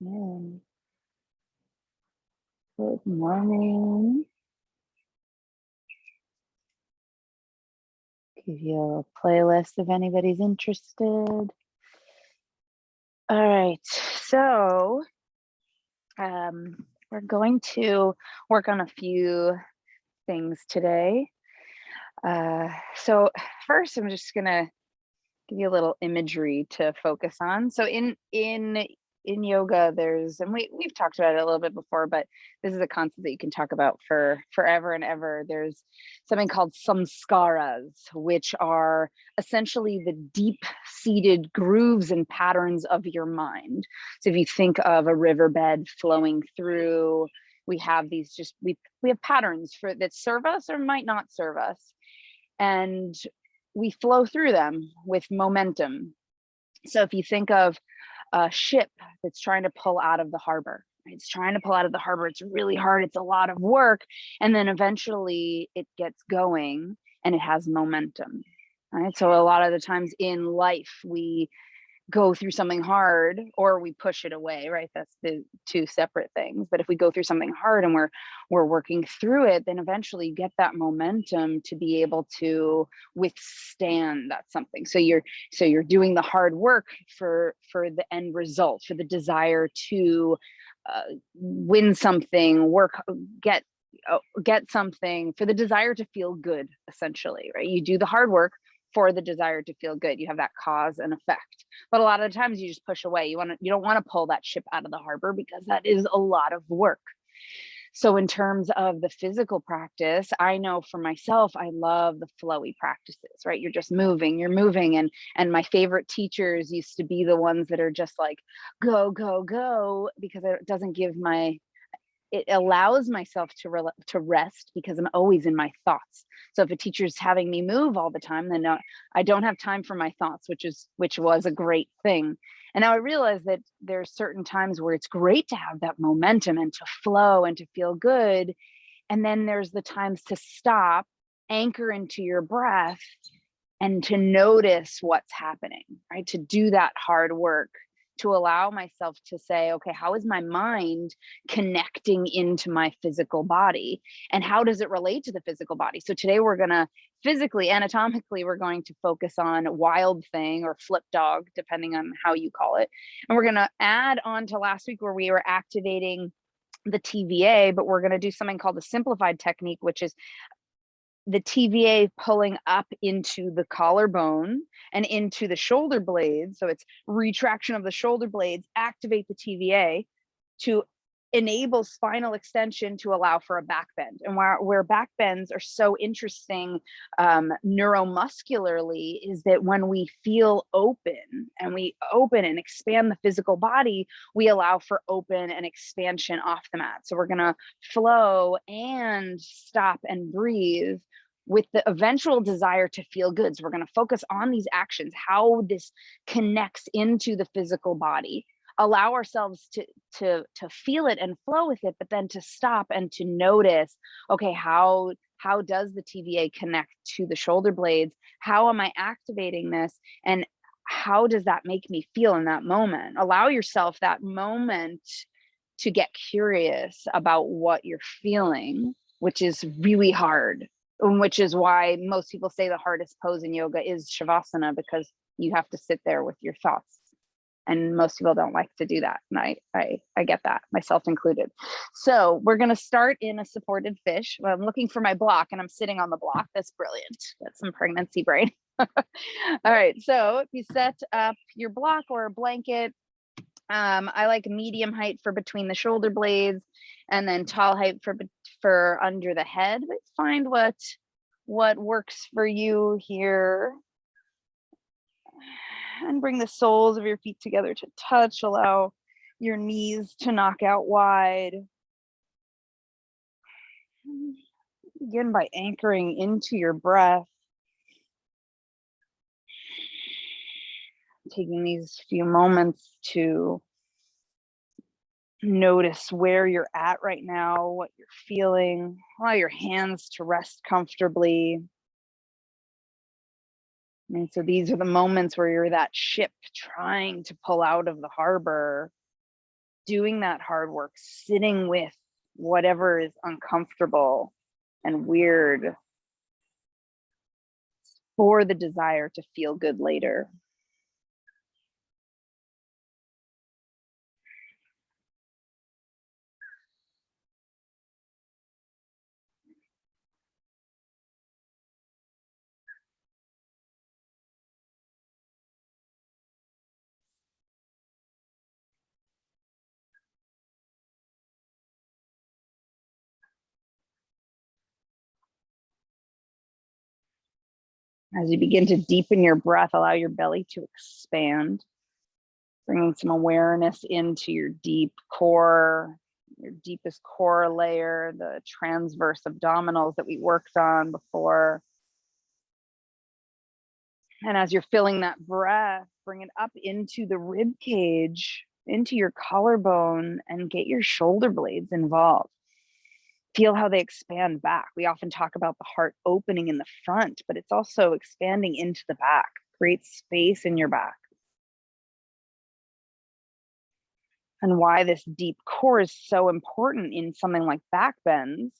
afternoon. Good morning. Give you a playlist if anybody's interested. All right, so we're going to work on a few things today. So first, I'm just gonna give you a little imagery to focus on. So in yoga, there's, and we've talked about it a little bit before, but this is a concept that you can talk about for forever and ever. There's something called samskaras, which are essentially the deep-seated grooves and patterns of your mind. So if you think of a riverbed flowing through, we have these we have patterns for that serve us or might not serve us. And we flow through them with momentum. So if you think of a ship that's trying to pull out of the harbor, right? It's trying to pull out of the harbor. It's really hard. It's a lot of work. And then eventually it gets going and it has momentum, right? So a lot of the times in life, we go through something hard or we push it away, right? That's the two separate things. But if we go through something hard and we're working through it, then eventually you get that momentum to be able to withstand that something. So you're doing the hard work for the end result, for the desire to win something, get something, for the desire to feel good, essentially, right? You do the hard work for the desire to feel good. You have that cause and effect. But a lot of the times you just push away. You don't want to pull that ship out of the harbor because that is a lot of work. So in terms of the physical practice, I know for myself, I love the flowy practices, right? You're just moving, and my favorite teachers used to be the ones that are just like, go, go, go, because it doesn't give it allows myself to rest because I'm always in my thoughts. So if a teacher's having me move all the time, then I don't have time for my thoughts, which was a great thing. And now I realize that there's certain times where it's great to have that momentum and to flow and to feel good. And then there's the times to stop, anchor into your breath, and to notice what's happening, right? To do that hard work, to allow myself to say, okay, how is my mind connecting into my physical body? And how does it relate to the physical body? So today we're going to physically, anatomically, we're going to focus on wild thing or flip dog, depending on how you call it. And we're going to add on to last week where we were activating the TVA, but we're going to do something called the simplified technique, which is the TVA pulling up into the collarbone and into the shoulder blades. So it's retraction of the shoulder blades, activate the TVA to enable spinal extension to allow for a back bend. And where back bends are so interesting neuromuscularly is that when we feel open and we open and expand the physical body, we allow for open and expansion off the mat. So we're going to flow and stop and breathe with the eventual desire to feel good. So we're going to focus on these actions, how this connects into the physical body, allow ourselves to feel it and flow with it, but then to stop and to notice, okay, how does the TVA connect to the shoulder blades? How am I activating this? And how does that make me feel in that moment? Allow yourself that moment to get curious about what you're feeling, which is really hard, which is why most people say the hardest pose in yoga is Shavasana, because you have to sit there with your thoughts. And most people don't like to do that. And I get that, myself included. So we're going to start in a supported fish. Well, I'm looking for my block and I'm sitting on the block. That's brilliant. That's some pregnancy brain. All right. So if you set up your block or a blanket, I like medium height for between the shoulder blades, and then tall height for under the head. But find what works for you here. And bring the soles of your feet together to touch. Allow your knees to knock out wide. Begin by anchoring into your breath. Taking these few moments to notice where you're at right now, what you're feeling. Allow your hands to rest comfortably. And so these are the moments where you're that ship trying to pull out of the harbor. doing that hard work, sitting with whatever is uncomfortable and weird for the desire to feel good later. As you begin to deepen your breath, allow your belly to expand, bringing some awareness into your deep core, your deepest core layer, the transverse abdominals that we worked on before. And as you're filling that breath, bring it up into the rib cage, into your collarbone, and get your shoulder blades involved. Feel how they expand back. We often talk about the heart opening in the front, but it's also expanding into the back. Create space in your back. And why this deep core is so important in something like back bends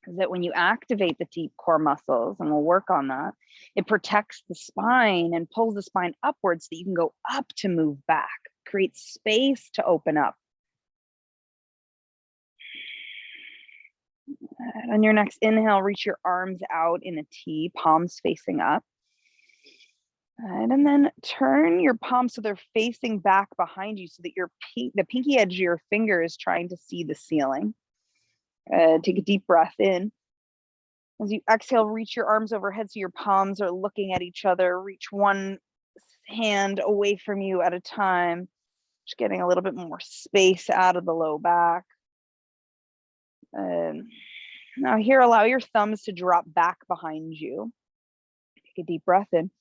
is that when you activate the deep core muscles, and we'll work on that, it protects the spine and pulls the spine upwards so that you can go up to move back, create space to open up. And on your next inhale, reach your arms out in a T, palms facing up. And then turn your palms so they're facing back behind you so that the pinky edge of your finger is trying to see the ceiling. Take a deep breath in. As you exhale, reach your arms overhead so your palms are looking at each other. Reach one hand away from you at a time. Just getting a little bit more space out of the low back. Now here, allow your thumbs to drop back behind you. Take a deep breath in.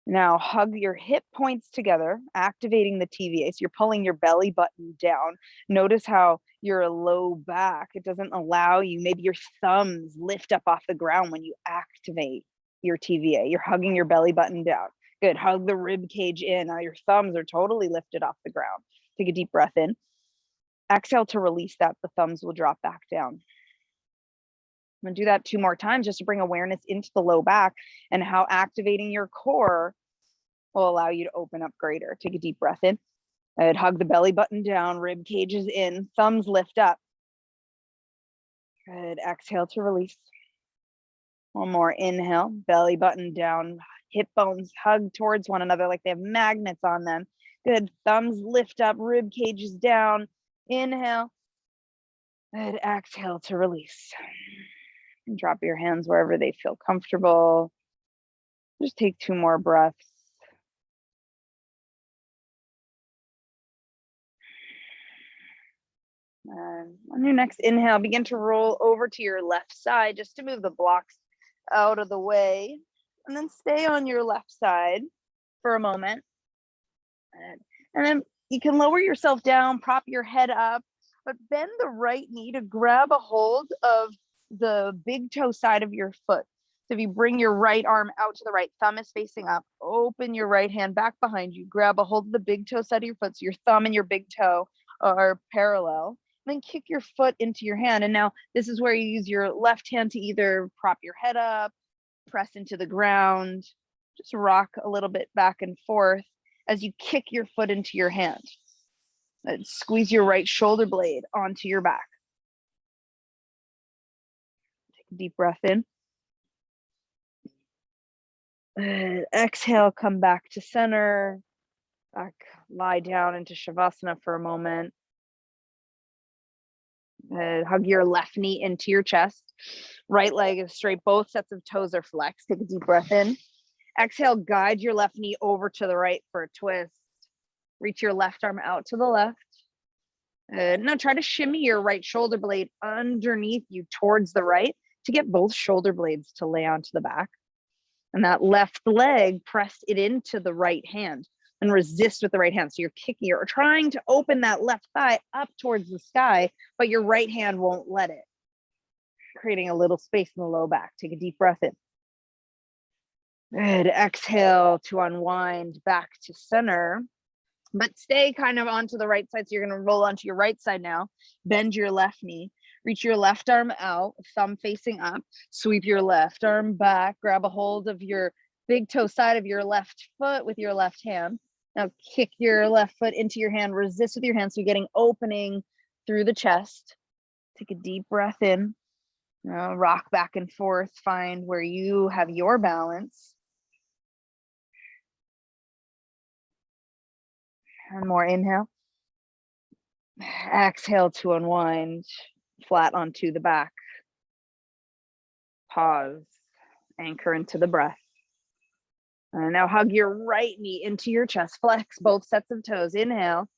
Now hug your hip points together, activating the TVA. So you're pulling your belly button down. Notice how your low back, it doesn't allow you, maybe your thumbs lift up off the ground when you activate your TVA. You're hugging your belly button down. Good, hug the rib cage in. Now your thumbs are totally lifted off the ground. Take a deep breath in. Exhale to release that, the thumbs will drop back down. I'm gonna do that 2 more times just to bring awareness into the low back and how activating your core will allow you to open up greater. Take a deep breath in. I'd hug the belly button down, rib cages in, thumbs lift up. Good, exhale to release. One more inhale, belly button down, hip bones hug towards one another like they have magnets on them. Good, thumbs lift up, rib cages down. Inhale. Good, exhale to release. And drop your hands wherever they feel comfortable. Just take 2 more breaths. And on your next inhale, begin to roll over to your left side just to move the blocks out of the way. And then stay on your left side for a moment. And then you can lower yourself down, prop your head up, but bend the right knee to grab a hold of the big toe side of your foot. So if you bring your right arm out to the right, thumb is facing up, open your right hand back behind you, grab a hold of the big toe side of your foot so your thumb and your big toe are parallel. Then kick your foot into your hand. And now this is where you use your left hand to either prop your head up, press into the ground, just rock a little bit back and forth as you kick your foot into your hand. And squeeze your right shoulder blade onto your back. Take a deep breath in. Exhale, come back to center. Back, lie down into Shavasana for a moment. Hug your left knee into your chest. Right leg is straight. Both sets of toes are flexed. Take a deep breath in. Exhale, guide your left knee over to the right for a twist. Reach your left arm out to the left. Now try to shimmy your right shoulder blade underneath you towards the right to get both shoulder blades to lay onto the back. And that left leg, press it into the right hand and resist with the right hand. So you're kicking, you're trying to open that left thigh up towards the sky, but your right hand won't let it. Creating a little space in the low back. Take a deep breath in. Good, exhale to unwind back to center. but stay kind of onto the right side. So you're going to roll onto your right side now, bend your left knee, reach your left arm out, thumb facing up, sweep your left arm back, grab a hold of your big toe side of your left foot with your left hand. Now kick your left foot into your hand, resist with your hand. So you're getting opening through the chest. Take a deep breath in. Now rock back and forth, find where you have your balance. And more inhale. Exhale to unwind, flat onto the back. Pause, anchor into the breath. And now hug your right knee into your chest, flex both sets of toes. Inhale.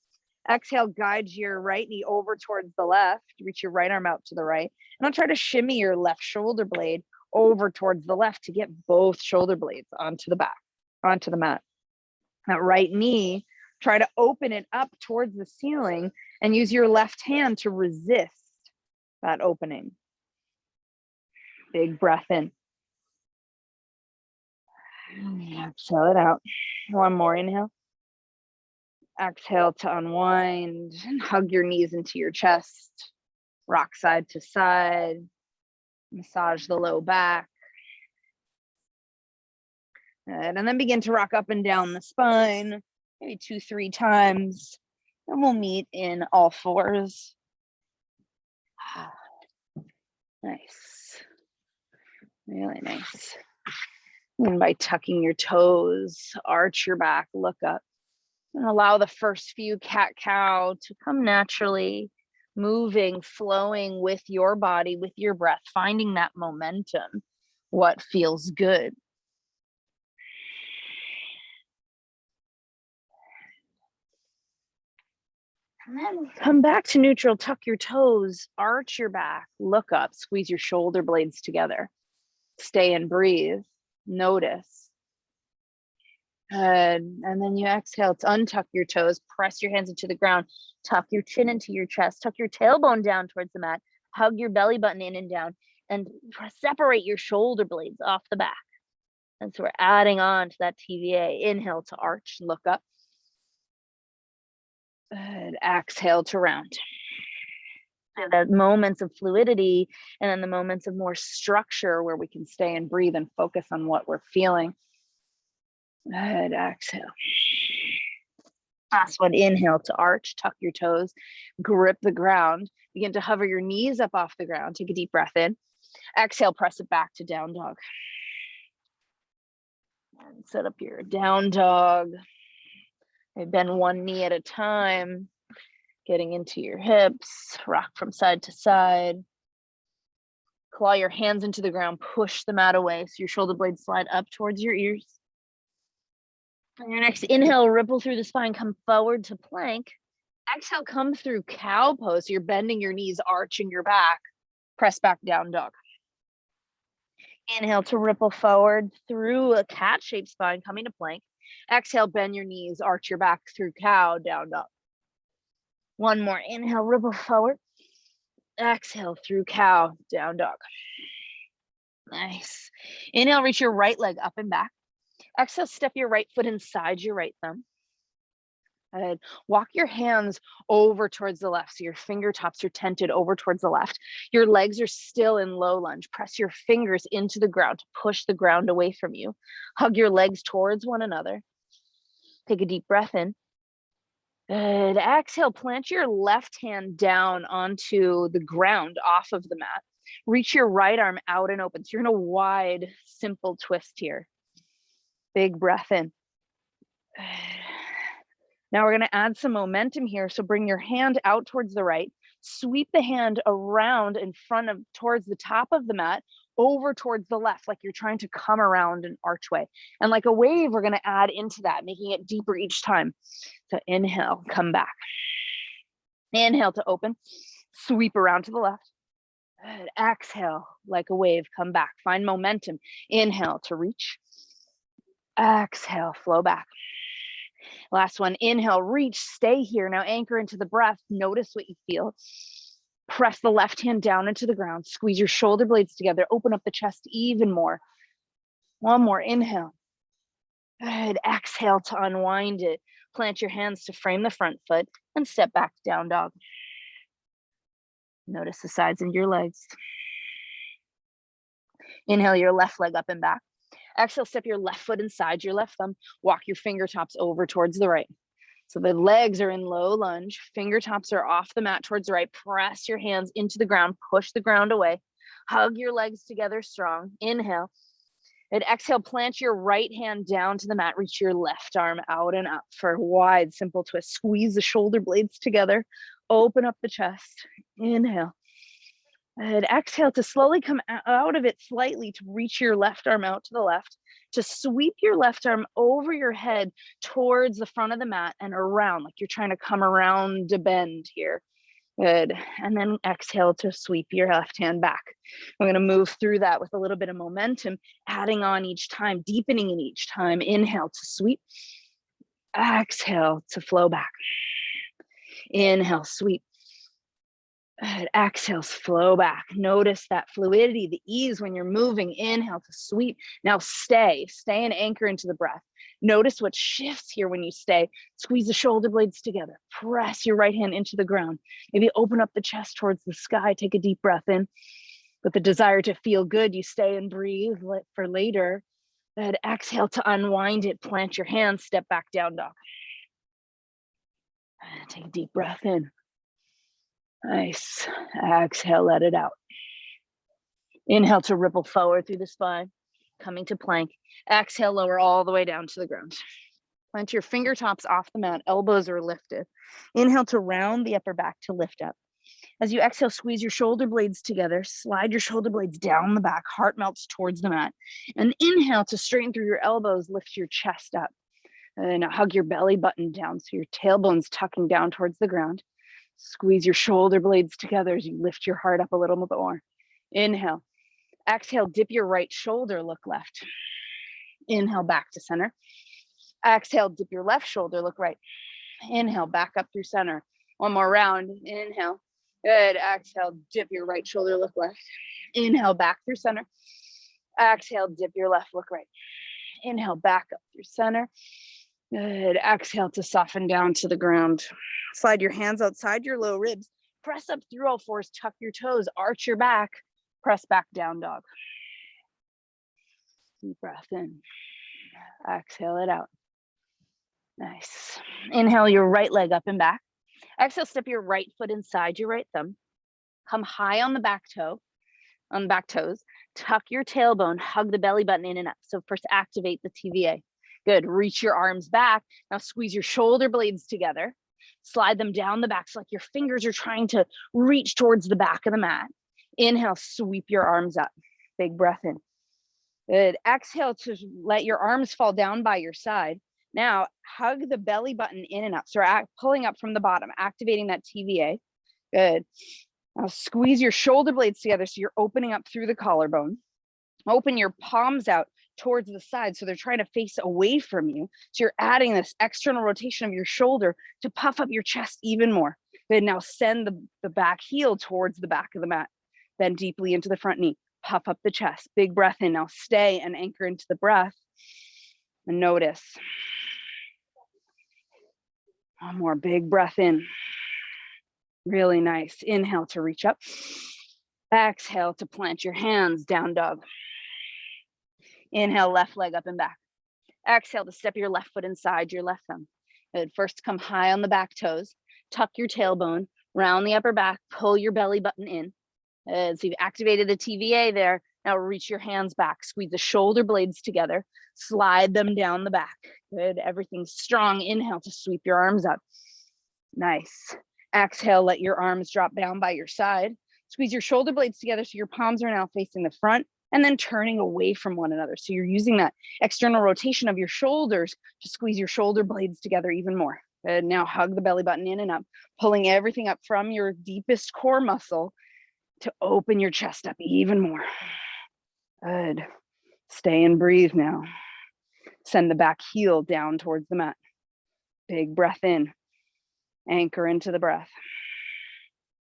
Exhale, guide your right knee over towards the left. Reach your right arm out to the right. And I'll try to shimmy your left shoulder blade over towards the left to get both shoulder blades onto the back, onto the mat. That right knee, try to open it up towards the ceiling and use your left hand to resist that opening. Big breath in. Exhale it out. One more inhale. Exhale to unwind and hug your knees into your chest. Rock side to side. Massage the low back. And then begin to rock up and down the spine, maybe 2-3 times. And we'll meet in all fours. Nice. Really nice. And by tucking your toes, arch your back, look up. And allow the first few cat-cow to come naturally, moving, flowing with your body, with your breath, finding that momentum, what feels good. And then come back to neutral, tuck your toes, arch your back, look up, squeeze your shoulder blades together. Stay and breathe, notice. And then you exhale to untuck your toes, press your hands into the ground, tuck your chin into your chest, tuck your tailbone down towards the mat, hug your belly button in and down, and separate your shoulder blades off the back. And so we're adding on to that TVA. Inhale to arch, look up. And exhale to round. So the moments of fluidity and then the moments of more structure where we can stay and breathe and focus on what we're feeling. And exhale. Last one, inhale to arch, tuck your toes, grip the ground, begin to hover your knees up off the ground. Take a deep breath in. Exhale, press it back to down dog. And set up your down dog. Bend one knee at a time, getting into your hips, rock from side to side. Claw your hands into the ground, push the mat away so your shoulder blades slide up towards your ears. On your next inhale, ripple through the spine, come forward to plank. Exhale, come through cow pose. So you're bending your knees, arching your back. Press back down dog. Inhale to ripple forward through a cat-shaped spine, coming to plank. Exhale, bend your knees, arch your back through cow, down dog. One more, inhale, ripple forward. Exhale through cow, down dog. Nice. Inhale, reach your right leg up and back. Exhale, step your right foot inside your right thumb. And walk your hands over towards the left. So your fingertips are tented over towards the left. Your legs are still in low lunge. Press your fingers into the ground to push the ground away from you. Hug your legs towards one another. Take a deep breath in. Good. Exhale, plant your left hand down onto the ground off of the mat. Reach your right arm out and open. So you're in a wide, simple twist here. Big breath in. Now we're going to add some momentum here. So bring your hand out towards the right, sweep the hand around in front of, towards the top of the mat, over towards the left, like you're trying to come around an archway. And like a wave, we're going to add into that, making it deeper each time. So inhale, come back. Inhale to open, sweep around to the left. Good. Exhale, like a wave, come back. Find momentum. Inhale to reach. Exhale, flow back. Last one, inhale, reach, stay here. Now anchor into the breath. Notice what you feel. Press the left hand down into the ground. Squeeze your shoulder blades together. Open up the chest even more. One more, inhale. Good. Exhale to unwind it. plant your hands to frame the front foot and step back, down dog. Notice the sides of your legs. Inhale your left leg up and back. Exhale, step your left foot inside your left thumb. Walk your fingertips over towards the right. So the legs are in low lunge. Fingertips are off the mat towards the right. Press your hands into the ground. Push the ground away. Hug your legs together strong. Inhale. And exhale, plant your right hand down to the mat. Reach your left arm out and up for a wide, simple twist. Squeeze the shoulder blades together. Open up the chest. Inhale. And exhale to slowly come out of it slightly to reach your left arm out to the left, to sweep your left arm over your head towards the front of the mat and around, like you're trying to come around a bend here. Good. And then exhale to sweep your left hand back. I'm going to move through that with a little bit of momentum, adding on each time, deepening in each time. Inhale to sweep. Exhale to flow back. Inhale, sweep. Exhale, flow back. Notice that fluidity, the ease when you're moving. Inhale to sweep. Now stay and anchor into the breath. Notice what shifts here when you stay. Squeeze the shoulder blades together. Press your right hand into the ground. Maybe open up the chest towards the sky. Take a deep breath in. With the desire to feel good, you stay and breathe for later. Then exhale to unwind it. Plant your hands. Step back, down dog. Take a deep breath in. Nice. Exhale, let it out. Inhale to ripple forward through the spine, coming to plank. Exhale, lower all the way down to the ground. Plant your fingertips off the mat, elbows are lifted. Inhale to round the upper back to lift up. As you exhale, squeeze your shoulder blades together, slide your shoulder blades down the back, heart melts towards the mat. And inhale to straighten through your elbows, lift your chest up. And hug your belly button down so your tailbone's tucking down towards the ground. Squeeze your shoulder blades together as you lift your heart up a little bit more. Inhale. Exhale, dip your right shoulder, look left. Inhale, back to center. Exhale, dip your left shoulder, look right. Inhale, back up through center. One more round. Inhale. Good. Exhale, dip your right shoulder, look left. Inhale, back through center. Exhale, dip your left, look right. Inhale, back up through center. Good. Exhale to soften down to the ground. Slide your hands outside your low ribs. Press up through all fours. Tuck your toes. Arch your back. Press back, down dog. Deep breath in. Exhale it out. Nice. Inhale your right leg up and back. Exhale, step your right foot inside your right thumb. Come high on the back toe, on the back toes. Tuck your tailbone. Hug the belly button in and up. So first activate the TVA. Good. Reach your arms back. Now squeeze your shoulder blades together. Slide them down the back so like your fingers are trying to reach towards the back of the mat. Inhale, sweep your arms up. Big breath in. Good. Exhale to let your arms fall down by your side. Now hug the belly button in and up. So we're pulling up from the bottom, activating that TVA. Good. Now squeeze your shoulder blades together so you're opening up through the collarbone. Open your palms out towards the side so they're trying to face away from you. So you're adding this external rotation of your shoulder to puff up your chest even more. Then now send the back heel towards the back of the mat. Bend deeply into the front knee. Puff up the chest. Big breath in. Now stay and anchor into the breath. And notice. One more big breath in. Really nice. Inhale to reach up. Exhale to plant your hands, down dog. Inhale, left leg up and back. Exhale to step your left foot inside your left thumb. Good. First, come high on the back toes. Tuck your tailbone, round the upper back, pull your belly button in. So you've activated the TVA there. Now reach your hands back. Squeeze the shoulder blades together. Slide them down the back. Good. Everything's strong. Inhale to sweep your arms up. Nice. Exhale, let your arms drop down by your side. Squeeze your shoulder blades together so your palms are now facing the front and then turning away from one another. So you're using that external rotation of your shoulders to squeeze your shoulder blades together even more. Good. Now hug the belly button in and up, pulling everything up from your deepest core muscle to open your chest up even more. Good. Stay and breathe now. Send the back heel down towards the mat. Big breath in. Anchor into the breath.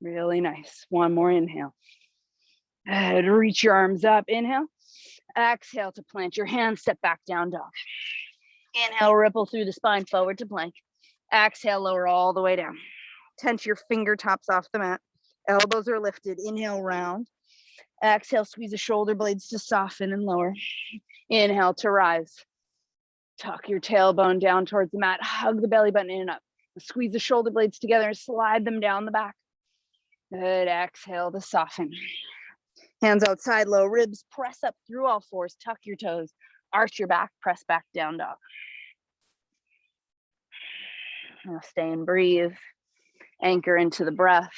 Really nice. One more inhale. Good. Reach your arms up. Inhale. Exhale to plant your hands. Step back, down dog. Inhale, ripple through the spine, forward to plank. Exhale, lower all the way down. Tense your fingertips off the mat. Elbows are lifted. Inhale, round. Exhale, squeeze the shoulder blades to soften and lower. Inhale to rise. Tuck your tailbone down towards the mat. Hug the belly button in and up. Squeeze the shoulder blades together and slide them down the back. Good. Exhale to soften. Hands outside, low ribs. Press up through all fours. Tuck your toes. Arch your back. Press back down dog. Now stay and breathe. Anchor into the breath.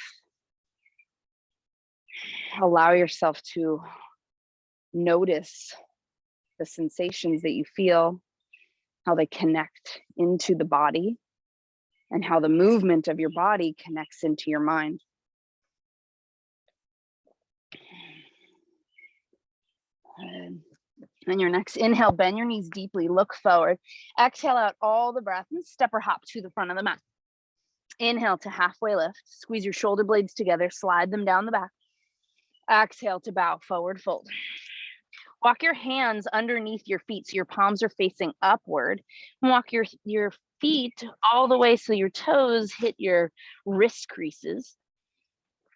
Allow yourself to notice the sensations that you feel, how they connect into the body, and how the movement of your body connects into your mind. And your next inhale, bend your knees deeply, look forward. Exhale out all the breath and step or hop to the front of the mat. Inhale to halfway lift. Squeeze your shoulder blades together, slide them down the back. Exhale to bow, forward fold. Walk your hands underneath your feet so your palms are facing upward. Walk your feet all the way so your toes hit your wrist creases.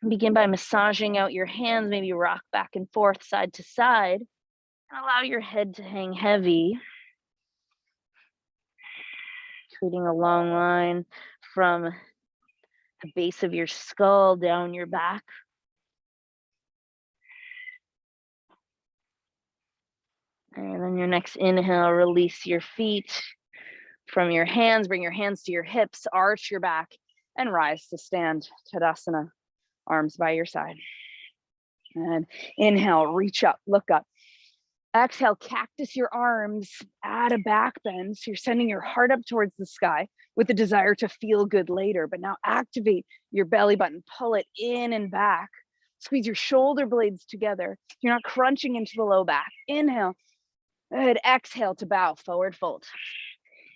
Begin by massaging out your hands, maybe rock back and forth, side to side, and allow your head to hang heavy, creating a long line from the base of your skull down your back. And then your next inhale, release your feet from your hands, bring your hands to your hips, arch your back, and rise to stand, Tadasana, arms by your side. And inhale, reach up, look up. Exhale, cactus your arms, add a back bend. So you're sending your heart up towards the sky with the desire to feel good later, but now activate your belly button, pull it in and back. Squeeze your shoulder blades together. You're not crunching into the low back. Inhale. Good. Exhale to bow, forward fold.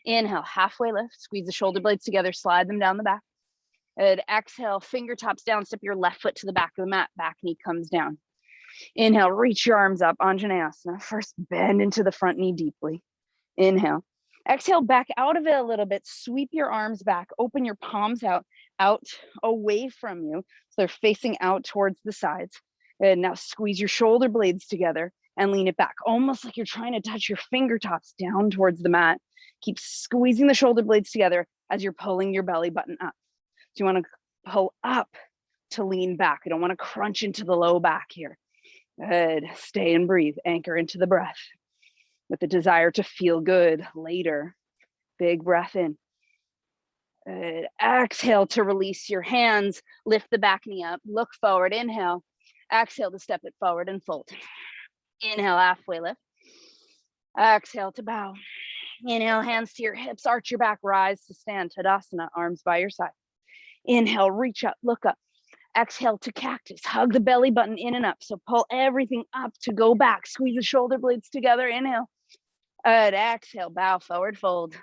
Inhale, halfway lift. Squeeze the shoulder blades together, slide them down the back. Good. Exhale, fingertips down, step your left foot to the back of the mat. Back knee comes down. Inhale, reach your arms up, Anjaneyasana. First, bend into the front knee deeply. Inhale. Exhale, back out of it a little bit. Sweep your arms back. Open your palms out away from you. So they're facing out towards the sides. And now squeeze your shoulder blades together and lean it back, almost like you're trying to touch your fingertips down towards the mat. Keep squeezing the shoulder blades together as you're pulling your belly button up. So you want to pull up to lean back. You don't want to crunch into the low back here. Good. Stay and breathe. Anchor into the breath with the desire to feel good later. Big breath in. Good. Exhale to release your hands. Lift the back knee up. Look forward. Inhale. Exhale to step it forward and fold. Inhale, halfway lift. Exhale to bow. Inhale, hands to your hips. Arch your back. Rise to stand. Tadasana. Arms by your side. Inhale, reach up. Look up. Exhale to cactus. Hug the belly button in and up. So pull everything up to go back. Squeeze the shoulder blades together. Inhale. Good. Exhale. Bow, forward fold.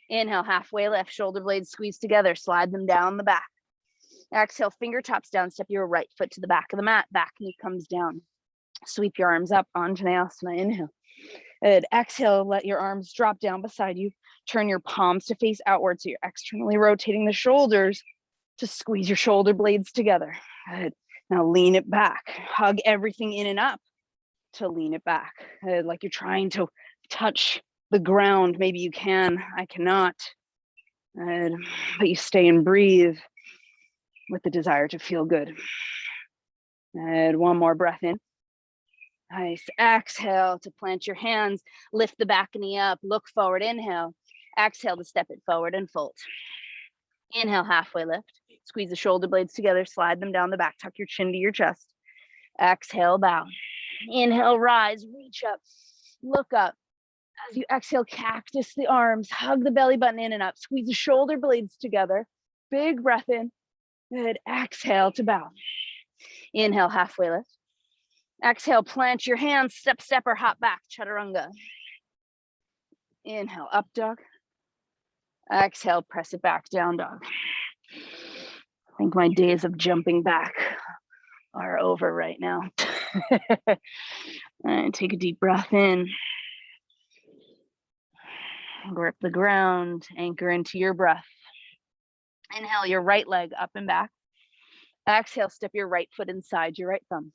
Inhale, halfway lift. Shoulder blades squeeze together. Slide them down the back. Exhale, fingertips down. Step your right foot to the back of the mat. Back knee comes down. Sweep your arms up. Anjaneyasana. Inhale. Good. Exhale, let your arms drop down beside you. Turn your palms to face outward so you're externally rotating the shoulders to squeeze your shoulder blades together. Good. Now lean it back. Hug everything in and up to lean it back. Good. Like you're trying to touch the ground. Maybe you can. I cannot. Good. But you stay and breathe with the desire to feel good. And one more breath in. Nice. Exhale to plant your hands. Lift the back knee up. Look forward. Inhale. Exhale to step it forward and fold. Inhale, halfway lift. Squeeze the shoulder blades together. Slide them down the back. Tuck your chin to your chest. Exhale, bow. Inhale, rise. Reach up. Look up. As you exhale, cactus the arms. Hug the belly button in and up. Squeeze the shoulder blades together. Big breath in. Good. Exhale to bow. Inhale, halfway lift. Exhale, plant your hands, step or hop back, chaturanga. Inhale, up dog. Exhale, press it back, down dog. I think my days of jumping back are over right now. And take a deep breath in. Grip the ground, anchor into your breath. Inhale your right leg up and back. Exhale, step your right foot inside your right thumb.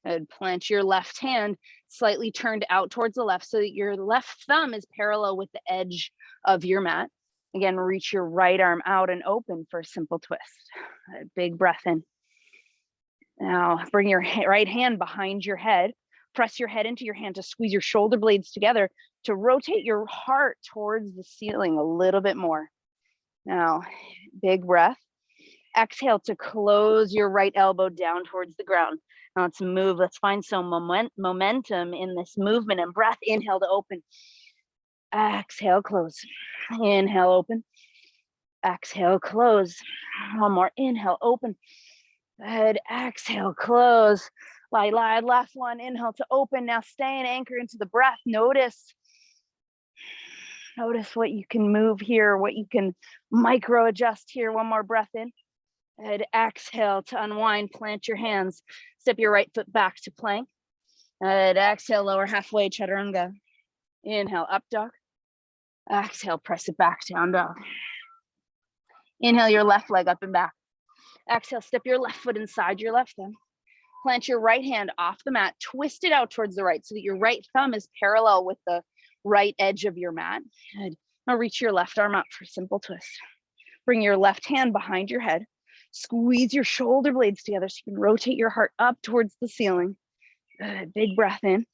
And plant your left hand slightly turned out towards the left so that your left thumb is parallel with the edge of your mat. Again, reach your right arm out and open for a simple twist. A big breath in. Now bring your right hand behind your head. Press your head into your hand to squeeze your shoulder blades together to rotate your heart towards the ceiling a little bit more. Now, big breath. Exhale to close your right elbow down towards the ground. Now let's move. Let's find some momentum in this movement and breath. Inhale to open. Exhale, close. Inhale, open. Exhale, close. One more. Inhale, open. Good. Exhale, close. Last one. Inhale to open. Now stay and anchor into the breath. Notice what you can move here, what you can micro adjust here. One more breath in. And exhale to unwind, plant your hands, step your right foot back to plank. And exhale, lower halfway, chaturanga. Inhale, up dog. Exhale, press it back, down dog. Inhale your left leg up and back. Exhale, step your left foot inside your left thumb. Plant your right hand off the mat, twist it out towards the right so that your right thumb is parallel with the right edge of your mat. Good. Now reach your left arm up for simple twist. Bring your left hand behind your head. Squeeze your shoulder blades together so you can rotate your heart up towards the ceiling. Good. Big breath in.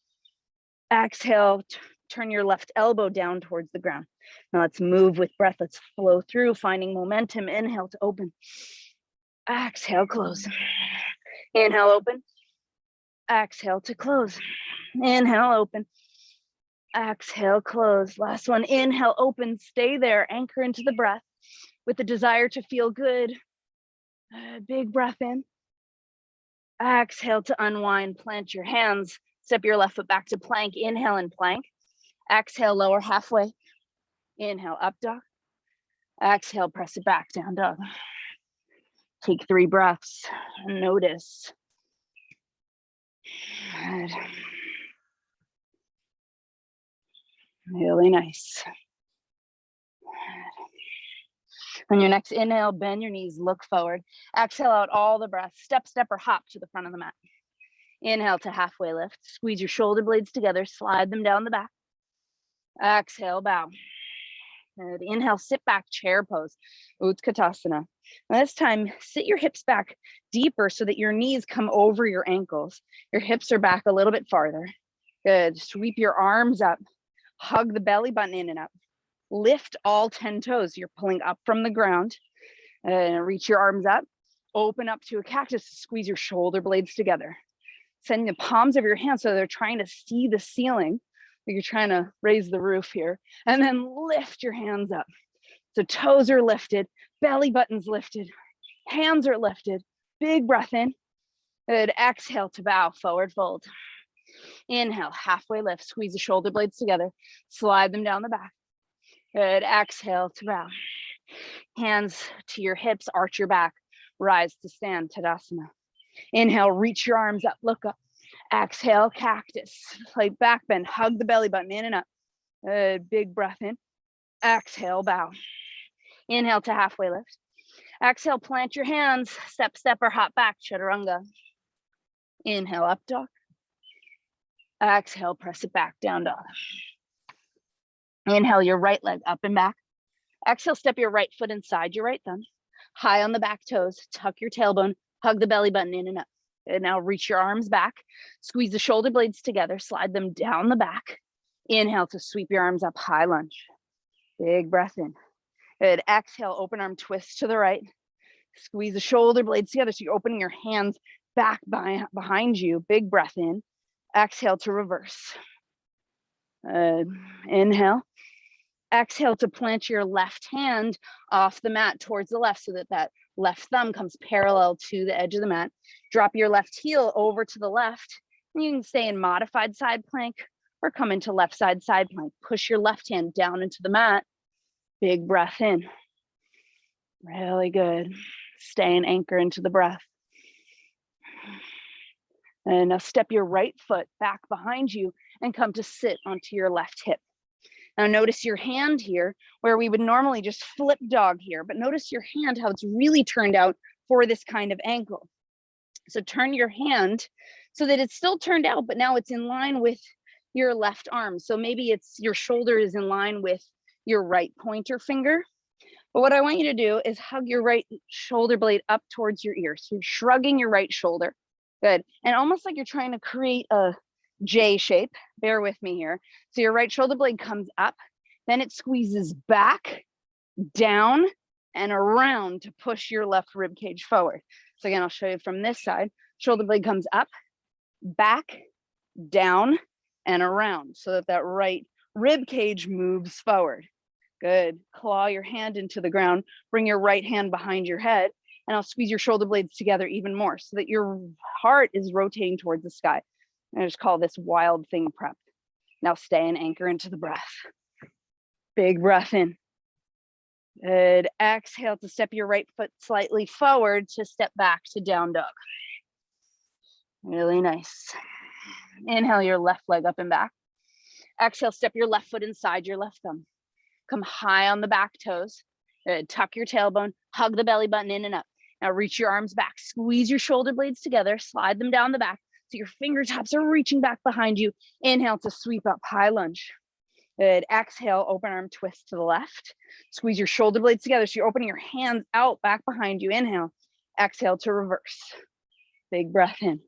Exhale, turn your left elbow down towards the ground. Now let's move with breath. Let's flow through, finding momentum. Inhale to open. Exhale, close. Inhale, open. Exhale to close. Inhale, open. Exhale, close. Last one. Inhale, open. Stay there. Anchor into the breath with the desire to feel good. Big breath in. Exhale to unwind. Plant your hands. Step your left foot back to plank. Inhale and plank. Exhale, lower halfway. Inhale, up dog. Exhale, press it back, down dog. Take 3 breaths. Notice. Good. Really nice. On your next inhale, bend your knees, look forward. Exhale out all the breath. Step, or hop to the front of the mat. Inhale to halfway lift. Squeeze your shoulder blades together, slide them down the back. Exhale, bow. Good. Inhale, sit back, chair pose, Utkatasana. This time, sit your hips back deeper so that your knees come over your ankles. Your hips are back a little bit farther. Good. Sweep your arms up. Hug the belly button in and up. Lift all 10 toes. You're pulling up from the ground. Reach your arms up. Open up to a cactus. Squeeze your shoulder blades together. Send the palms of your hands so they're trying to see the ceiling. You're trying to raise the roof here. And then lift your hands up. So toes are lifted, belly button's lifted, hands are lifted. Big breath in. Good. Exhale to bow, forward fold. Inhale, halfway lift. Squeeze the shoulder blades together. Slide them down the back. Good. Exhale to bow. Hands to your hips, arch your back. Rise to stand, Tadasana. Inhale, reach your arms up, look up. Exhale, cactus. Like back bend, hug the belly button in and up. Big breath in. Exhale, bow. Inhale to halfway lift. Exhale, plant your hands. Step, or hop back, chaturanga. Inhale, up dog. Exhale, press it back, down dog. Inhale, your right leg up and back. Exhale, step your right foot inside your right thumb. High on the back toes, tuck your tailbone, hug the belly button in and up. And now reach your arms back, squeeze the shoulder blades together, slide them down the back. Inhale to sweep your arms up, high lunge. Big breath in. Good. Exhale, open arm twist to the right. Squeeze the shoulder blades together so you're opening your hands back behind you. Big breath in. Exhale to reverse. Inhale. Exhale to plant your left hand off the mat towards the left so that that left thumb comes parallel to the edge of the mat. Drop your left heel over to the left. And you can stay in modified side plank or come into left side plank. Push your left hand down into the mat. Big breath in. Really good. Stay and anchor into the breath. And now step your right foot back behind you and come to sit onto your left hip. Now notice your hand here, where we would normally just flip dog here, but notice your hand, how it's really turned out for this kind of ankle. So turn your hand so that it's still turned out, but now it's in line with your left arm. So maybe it's your shoulder is in line with your right pointer finger. But what I want you to do is hug your right shoulder blade up towards your ear. So you're shrugging your right shoulder. Good. And almost like you're trying to create a J shape. Bear with me here. So your right shoulder blade comes up, then it squeezes back, down, and around to push your left rib cage forward. So again, I'll show you from this side. Shoulder blade comes up, back, down, and around so that that right rib cage moves forward. Good. Claw your hand into the ground, bring your right hand behind your head, and I'll squeeze your shoulder blades together even more so that your heart is rotating towards the sky. I just call this wild thing prep. Now stay and anchor into the breath. Big breath in. Good. Exhale to step your right foot slightly forward to step back to down dog. Really nice. Inhale your left leg up and back. Exhale, step your left foot inside your left thumb. Come high on the back toes. Good. Tuck your tailbone, hug the belly button in and up. Now reach your arms back, squeeze your shoulder blades together, slide them down the back so your fingertips are reaching back behind you. Inhale to sweep up, high lunge. Good. Exhale, open arm twist to the left. Squeeze your shoulder blades together so you're opening your hands out back behind you. Inhale. Exhale to reverse. Big breath in.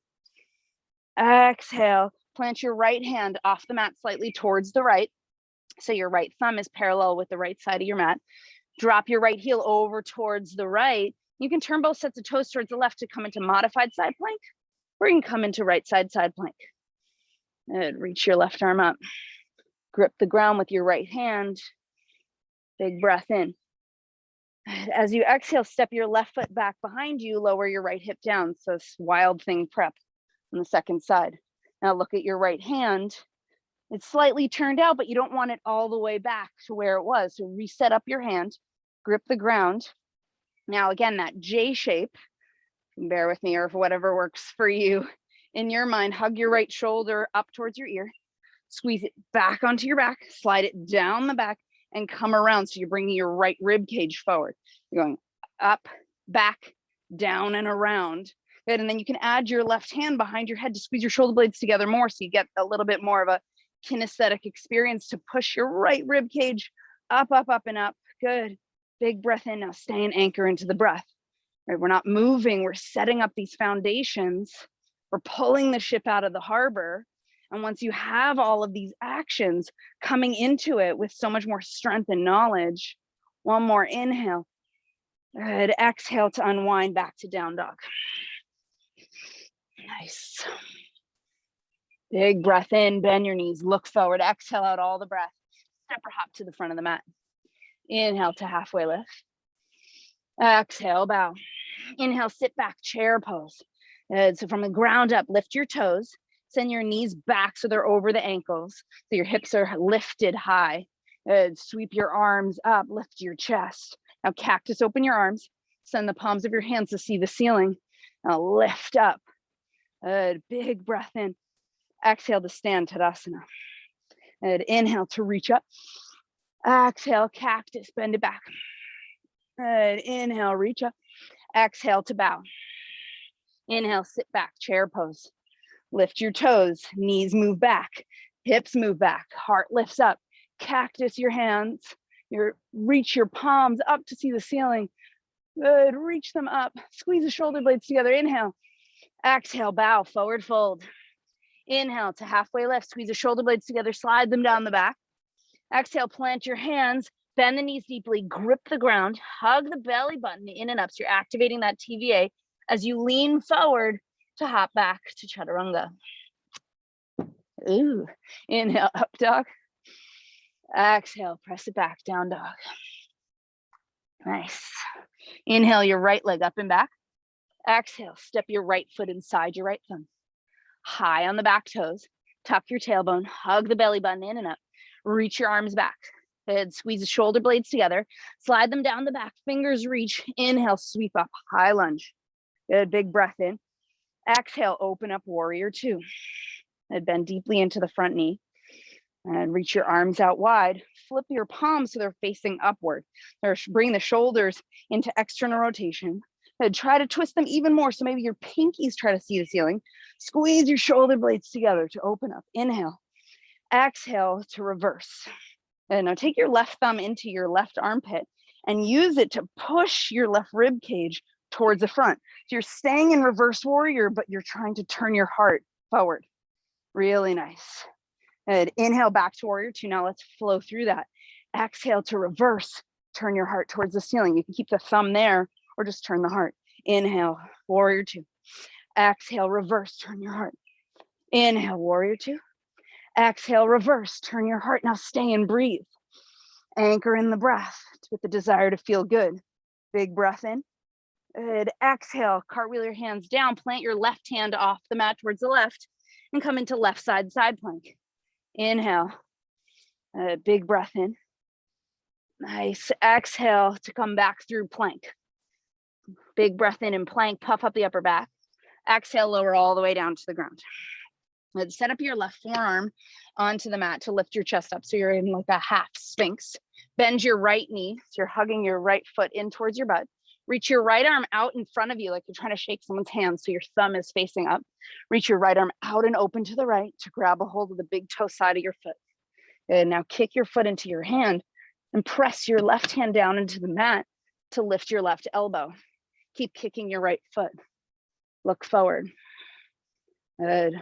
Exhale, plant your right hand off the mat slightly towards the right. So your right thumb is parallel with the right side of your mat. Drop your right heel over towards the right. You can turn both sets of toes towards the left to come into modified side plank, or you can come into right side plank. And reach your left arm up. Grip the ground with your right hand. Big breath in. As you exhale, step your left foot back behind you, lower your right hip down. So it's wild thing prep on the second side. Now look at your right hand. It's slightly turned out, but you don't want it all the way back to where it was. So reset up your hand, grip the ground. Now again, that J shape, bear with me, or for whatever works for you in your mind, hug your right shoulder up towards your ear, squeeze it back onto your back, slide it down the back and come around. So you're bringing your right rib cage forward. You're going up, back, down and around. Good. And then you can add your left hand behind your head to squeeze your shoulder blades together more so you get a little bit more of a kinesthetic experience to push your right rib cage up, up, up and up. Good. Big breath in. Now stay and anchor into the breath. Right? We're not moving. We're setting up these foundations. We're pulling the ship out of the harbor. And once you have all of these actions coming into it with so much more strength and knowledge, one more inhale. Good. Exhale to unwind back to down dog. Nice. Big breath in, bend your knees, look forward, exhale out all the breath. Step or hop to the front of the mat. Inhale to halfway lift. Exhale, bow. Inhale, sit back, chair pose. Good. So from the ground up, lift your toes. Send your knees back so they're over the ankles. So your hips are lifted high. Good. Sweep your arms up, lift your chest. Now cactus, open your arms. Send the palms of your hands to see the ceiling. Now lift up. Good. Big breath in. Exhale to stand, Tadasana. And inhale to reach up. Exhale, cactus, bend it back. And inhale, reach up. Exhale to bow. Inhale, sit back, chair pose. Lift your toes, knees move back, hips move back, heart lifts up. Cactus your hands. Reach your palms up to see the ceiling. Good, reach them up. Squeeze the shoulder blades together. Inhale. Exhale, bow, forward fold. Inhale to halfway lift, squeeze the shoulder blades together, slide them down the back. Exhale, plant your hands, bend the knees deeply, grip the ground, hug the belly button in and up. So you're activating that TVA as you lean forward to hop back to chaturanga. Ooh, inhale, up dog. Exhale, press it back, down dog. Nice. Inhale, your right leg up and back. Exhale, step your right foot inside your right thumb. High on the back toes, tuck your tailbone, hug the belly button in and up, reach your arms back. Good. Squeeze the shoulder blades together, slide them down the back, fingers reach. Inhale, sweep up, high lunge. Good. Big breath in. Exhale, open up, warrior two. And bend deeply into the front knee. And reach your arms out wide. Flip your palms so they're facing upward. Bring the shoulders into external rotation. And try to twist them even more. So maybe your pinkies try to see the ceiling. Squeeze your shoulder blades together to open up. Inhale. Exhale to reverse. And now take your left thumb into your left armpit and use it to push your left rib cage towards the front. So you're staying in reverse warrior, but you're trying to turn your heart forward. Really nice. And inhale back to warrior two. Now let's flow through that. Exhale to reverse. Turn your heart towards the ceiling. You can keep the thumb there or just turn the heart. Inhale, warrior two. Exhale, reverse, turn your heart. Inhale, warrior two. Exhale, reverse, turn your heart. Now stay and breathe. Anchor in the breath with the desire to feel good. Big breath in. Good. Exhale, cartwheel your hands down. Plant your left hand off the mat towards the left and come into left side plank. Inhale. Big breath in. Nice. Exhale to come back through plank. Big breath in and plank. Puff up the upper back. Exhale, lower all the way down to the ground. Let's set up your left forearm onto the mat to lift your chest up. So you're in like a half sphinx. Bend your right knee. So you're hugging your right foot in towards your butt. Reach your right arm out in front of you like you're trying to shake someone's hand. So your thumb is facing up. Reach your right arm out and open to the right to grab a hold of the big toe side of your foot. And now kick your foot into your hand and press your left hand down into the mat to lift your left elbow. Keep kicking your right foot. Look forward. Good.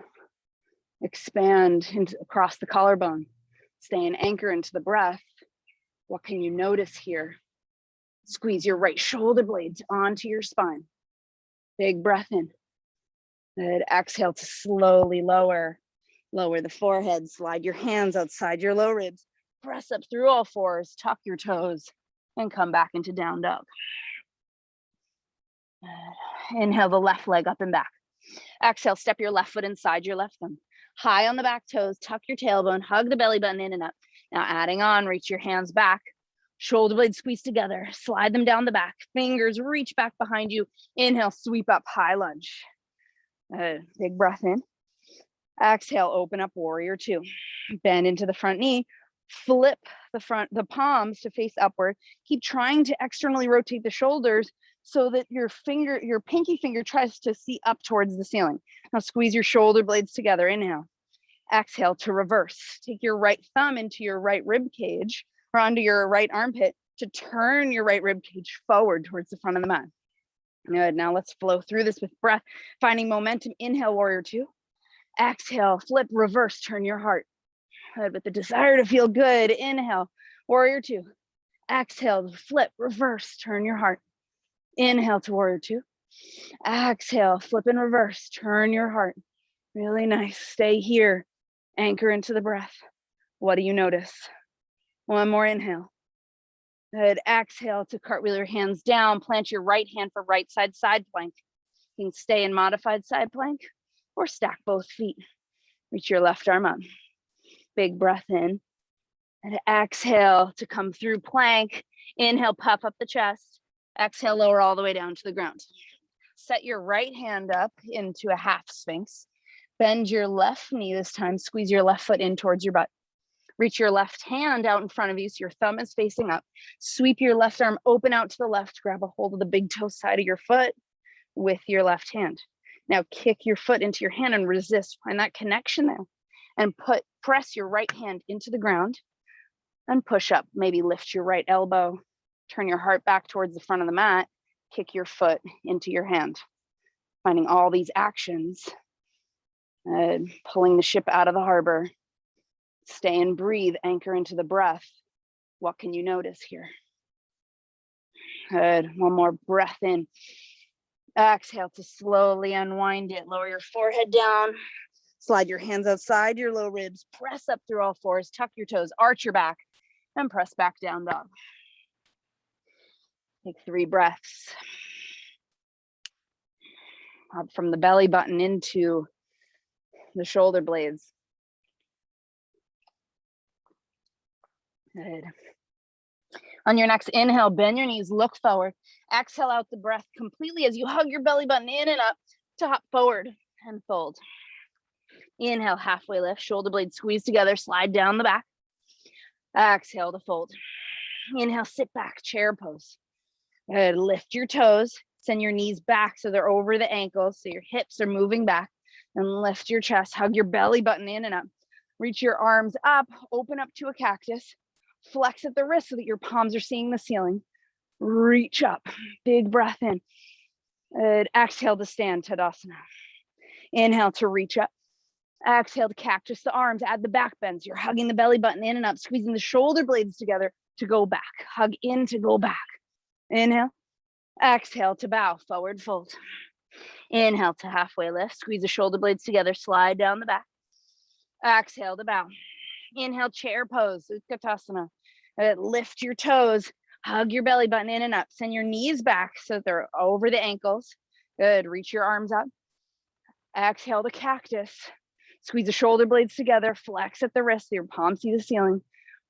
Expand across the collarbone. Stay and anchor into the breath. What can you notice here? Squeeze your right shoulder blades onto your spine. Big breath in. Good. Exhale to slowly lower the forehead. Slide your hands outside your low ribs. Press up through all fours. Tuck your toes and come back into down dog. Good. Inhale the left leg up and back. Exhale, step your left foot inside your left thumb. High on the back toes, tuck your tailbone, hug the belly button in and up. Now adding on, reach your hands back, shoulder blades squeeze together, slide them down the back, fingers reach back behind you. Inhale, sweep up, high lunge. Big breath in. Exhale, open up, warrior two. Bend into the front knee, flip the palms to face upward. Keep trying to externally rotate the shoulders so that your pinky finger tries to see up towards the ceiling. Now squeeze your shoulder blades together. Inhale. Exhale to reverse. Take your right thumb into your right rib cage or onto your right armpit to turn your right rib cage forward towards the front of the mat. Good. Now let's flow through this with breath, finding momentum. Inhale, warrior two. Exhale, flip, reverse, turn your heart. Good. With the desire to feel good. Inhale, warrior two. Exhale, flip, reverse, turn your heart. Inhale to warrior two. Exhale, flip and reverse, turn your heart. Really nice. Stay here. Anchor into the breath. What do you notice? One more inhale. Good. Exhale to cartwheel your hands down. Plant your right hand for right side plank. You can stay in modified side plank or stack both feet. Reach your left arm up. Big breath in. And exhale to come through plank. Inhale, puff up the chest. Exhale, lower all the way down to the ground. Set your right hand up into a half sphinx. Bend your left knee this time. Squeeze your left foot in towards your butt. Reach your left hand out in front of you so your thumb is facing up. Sweep your left arm open out to the left. Grab a hold of the big toe side of your foot with your left hand. Now kick your foot into your hand and resist. Find that connection there. And press your right hand into the ground and push up. Maybe lift your right elbow. Turn your heart back towards the front of the mat. Kick your foot into your hand. Finding all these actions. Pulling the ship out of the harbor. Stay and breathe. Anchor into the breath. What can you notice here? Good. One more breath in. Exhale to slowly unwind it. Lower your forehead down. Slide your hands outside your low ribs. Press up through all fours. Tuck your toes. Arch your back. And press back down dog. Take 3 breaths. Up from the belly button into the shoulder blades. Good. On your next inhale, bend your knees, look forward. Exhale out the breath completely as you hug your belly button in and up to hop forward and fold. Inhale, halfway lift, shoulder blades squeeze together, slide down the back. Exhale to fold. Inhale, sit back, chair pose. Good, lift your toes, send your knees back so they're over the ankles, so your hips are moving back, and lift your chest, hug your belly button in and up. Reach your arms up, open up to a cactus, flex at the wrist so that your palms are seeing the ceiling. Reach up, big breath in. Good, exhale to stand, Tadasana. Inhale to reach up. Exhale to cactus the arms, add the back bends. You're hugging the belly button in and up, squeezing the shoulder blades together to go back. Hug in to go back. Inhale. Exhale to bow, forward fold. Inhale to halfway lift, squeeze the shoulder blades together, slide down the back. Exhale to bow. Inhale, chair pose, Utkatasana. Lift your toes, hug your belly button in and up. Send your knees back so that they're over the ankles. Good, reach your arms up. Exhale to cactus. Squeeze the shoulder blades together, flex at the wrist, so your palms see the ceiling.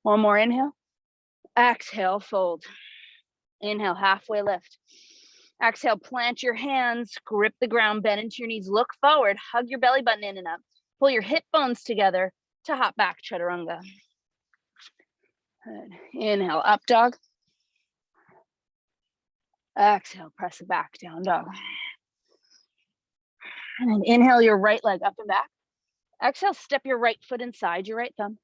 One more inhale. Exhale, fold. Inhale, halfway lift. Exhale, plant your hands, grip the ground, bend into your knees, look forward, hug your belly button in and up. Pull your hip bones together to hop back, chaturanga. Good. Inhale, up dog. Exhale, press it back, down dog. And inhale your right leg up and back. Exhale, step your right foot inside your right thumb,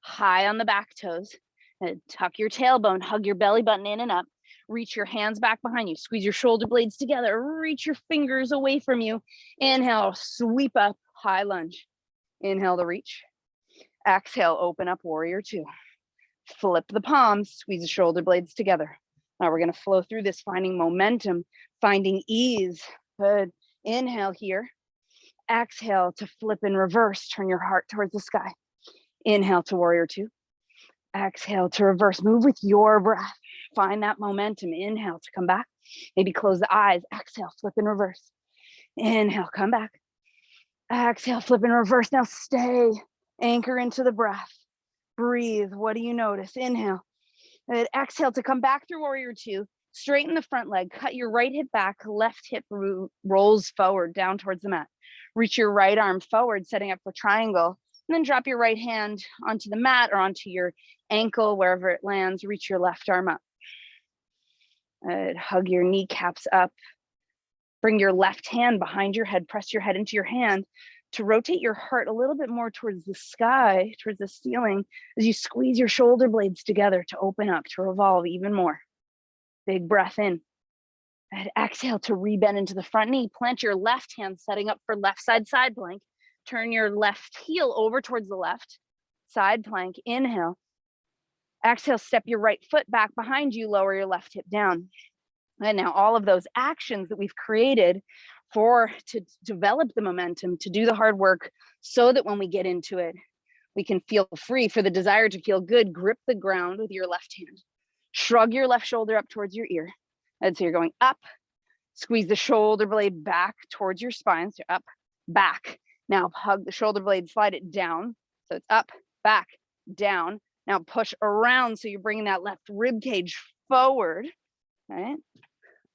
high on the back toes, and tuck your tailbone, hug your belly button in and up. Reach your hands back behind you, squeeze your shoulder blades together, reach your fingers away from you. Inhale, sweep up, high lunge. Inhale to reach. Exhale, open up, warrior two. Flip the palms, squeeze the shoulder blades together. Now we're gonna flow through this, finding momentum, finding ease. Good. Inhale here. Exhale to flip in reverse, turn your heart towards the sky. Inhale to warrior two. Exhale to reverse, move with your breath. Find that momentum. Inhale to come back. Maybe close the eyes. Exhale, flip in reverse. Inhale, come back. Exhale, flip in reverse. Now stay, anchor into the breath. Breathe. What do you notice? Inhale. And exhale to come back through warrior two. Straighten the front leg, cut your right hip back, left hip rolls forward down towards the mat. Reach your right arm forward, setting up for triangle, and then drop your right hand onto the mat or onto your ankle, wherever it lands. Reach your left arm up. Hug your kneecaps up. Bring your left hand behind your head, press your head into your hand to rotate your heart a little bit more towards the sky, towards the ceiling, as you squeeze your shoulder blades together to open up, to revolve even more. Big breath in. And exhale to rebend into the front knee. Plant your left hand, setting up for left side plank. Turn your left heel over towards the left. Side plank, inhale. Exhale, step your right foot back behind you, lower your left hip down. And now all of those actions that we've created to develop the momentum, to do the hard work, so that when we get into it, we can feel free. For the desire to feel good, grip the ground with your left hand. Shrug your left shoulder up towards your ear. And so you're going up, squeeze the shoulder blade back towards your spine. So up, back. Now hug the shoulder blade, slide it down. So it's up, back, down. Now push around. So you're bringing that left rib cage forward, right?